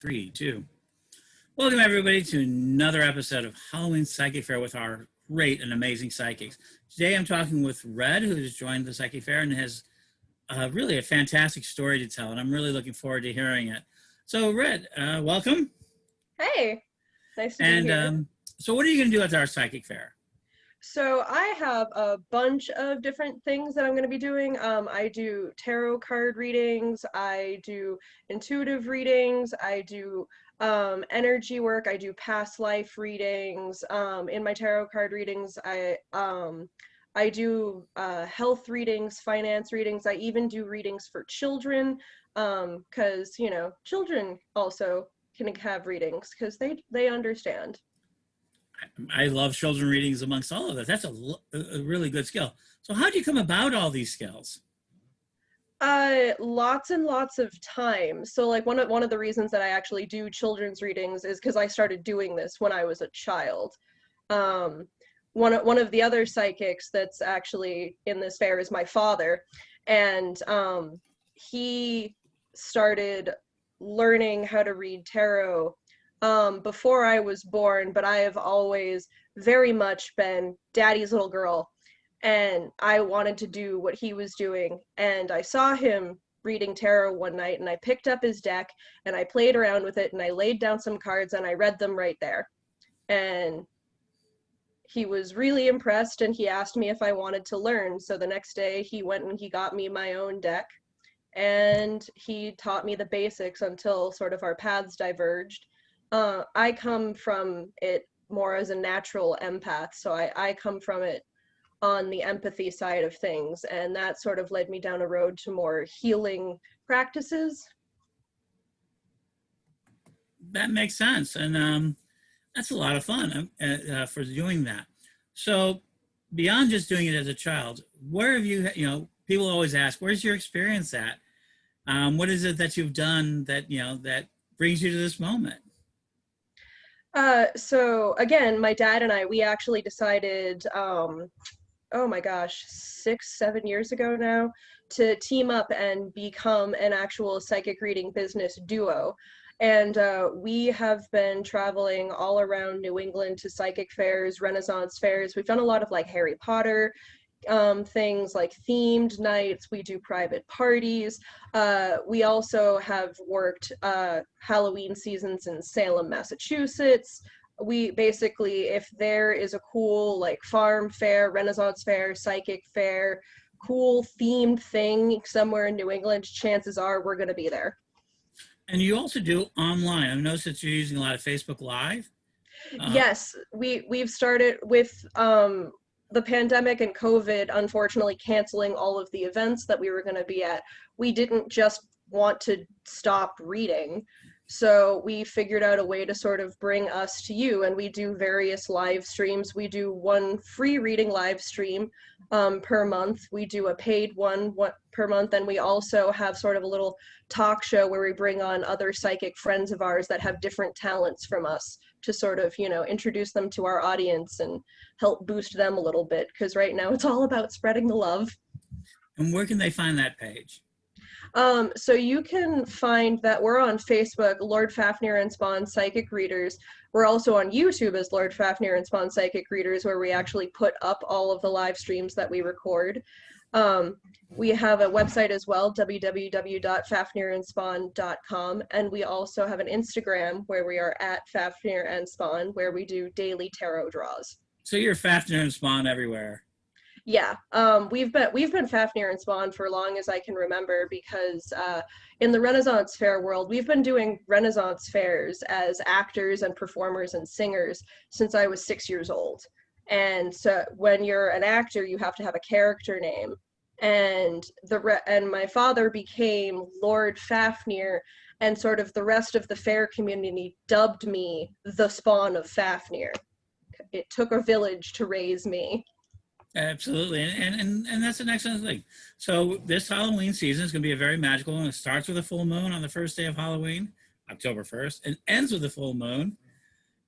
Three, two. Welcome everybody to another episode of Halloween Psychic Fair with our great and amazing psychics. Today I'm talking with Red, who has joined the Psychic Fair and has really a fantastic story to tell, and I'm really looking forward to hearing it. So Red, welcome. Hey, nice to be And here. so what are you going to do at our Psychic Fair? So I have a bunch of different things that I'm going to be doing. I do tarot card readings, I do intuitive readings, I do energy work, I do past life readings. In my tarot card readings, I do health readings, finance readings. I even do readings for children, because children also can have readings because they understand. I love children readings amongst all of that. That's a really good skill. So how do you come about all these skills? Lots and lots of time. So like one of the reasons that I actually do children's readings is because I started doing this when I was a child. Um, one of the other psychics that's actually in this fair is my father, and he started learning how to read tarot before I was born, but I have always very much been daddy's little girl, and I wanted to do what he was doing. And I saw him reading tarot one night, and I picked up his deck and I played around with it and I laid down some cards and I read them right there. And he was really impressed and he asked me if I wanted to learn. So the next day he went and he got me my own deck and he taught me the basics until sort of our paths diverged. I come from it more as a natural empath, so I come from it on the empathy side of things, and that sort of led me down a road to more healing practices. That makes sense. And that's a lot of fun for doing that. So beyond just doing it as a child, where have people always ask, where's your experience at? What is it that you've done that brings you to this moment? So again, my dad and we actually decided, oh my gosh, 6, 7 years ago now, to team up and become an actual psychic reading business duo. And we have been traveling all around New England to psychic fairs, Renaissance fairs. We've done a lot of like Harry Potter things, like themed nights. We do private parties. We also have worked Halloween seasons in Salem, Massachusetts. We basically, if there is a cool like farm fair, Renaissance fair, psychic fair, cool themed thing somewhere in New England, chances are we're going to be there. And you also do online. I've noticed that you're using a lot of Facebook Live. Yes, we've started with the pandemic and COVID unfortunately canceling all of the events that we were going to be at. We didn't just want to stop reading. So we figured out a way to sort of bring us to you, and we do various live streams. We do one free reading live stream per month. We do a paid one per month, and we also have sort of a little talk show where we bring on other psychic friends of ours that have different talents from us to sort of, introduce them to our audience and help boost them a little bit, because right now it's all about spreading the love. And where can they find that page? So you can find that we're on Facebook, Lord Fafnir and Spawn Psychic Readers. We're also on YouTube as Lord Fafnir and Spawn Psychic Readers, where we actually put up all of the live streams that we record. We have a website as well, www.fafnirandspawn.com, and we also have an Instagram where we are at Fafnir and Spawn, where we do daily tarot draws. So you're Fafnir and Spawn everywhere. Yeah, we've been Fafnir and Spawn for long as I can remember, because in the Renaissance fair world, we've been doing Renaissance fairs as actors and performers and singers since I was 6 years old. And so when you're an actor, you have to have a character name. And my father became Lord Fafnir, and sort of the rest of the fair community dubbed me the Spawn of Fafnir. It took a village to raise me. Absolutely, and that's an excellent thing. So this Halloween season is going to be a very magical one. It starts with a full moon on the first day of Halloween, October 1st, and ends with a full moon.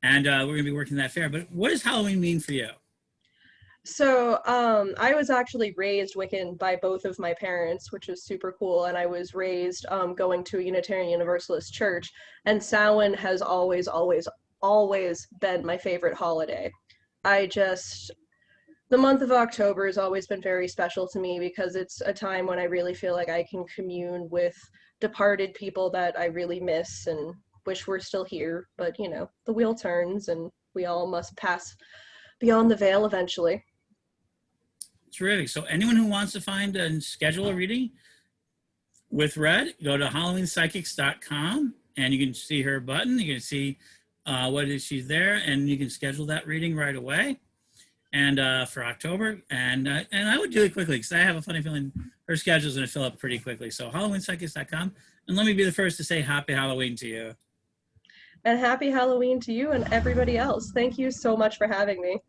And we're going to be working that fair. But what does Halloween mean for you? So, I was actually raised Wiccan by both of my parents, which is super cool. And I was raised going to a Unitarian Universalist church. And Samhain has always, always, always been my favorite holiday. I just, the month of October has always been very special to me because it's a time when I really feel like I can commune with departed people that I really miss and wish were still here. But, you know, the wheel turns and we all must pass beyond the veil eventually. Terrific. So anyone who wants to find and schedule a reading with Red, go to HalloweenPsychics.com and you can see her button. You can see what it is she's there, and you can schedule that reading right away. And for October, and I would do it quickly because I have a funny feeling her schedule's going to fill up pretty quickly. So HalloweenPsychics.com, and let me be the first to say Happy Halloween to you. And happy Halloween to you and everybody else. Thank you so much for having me.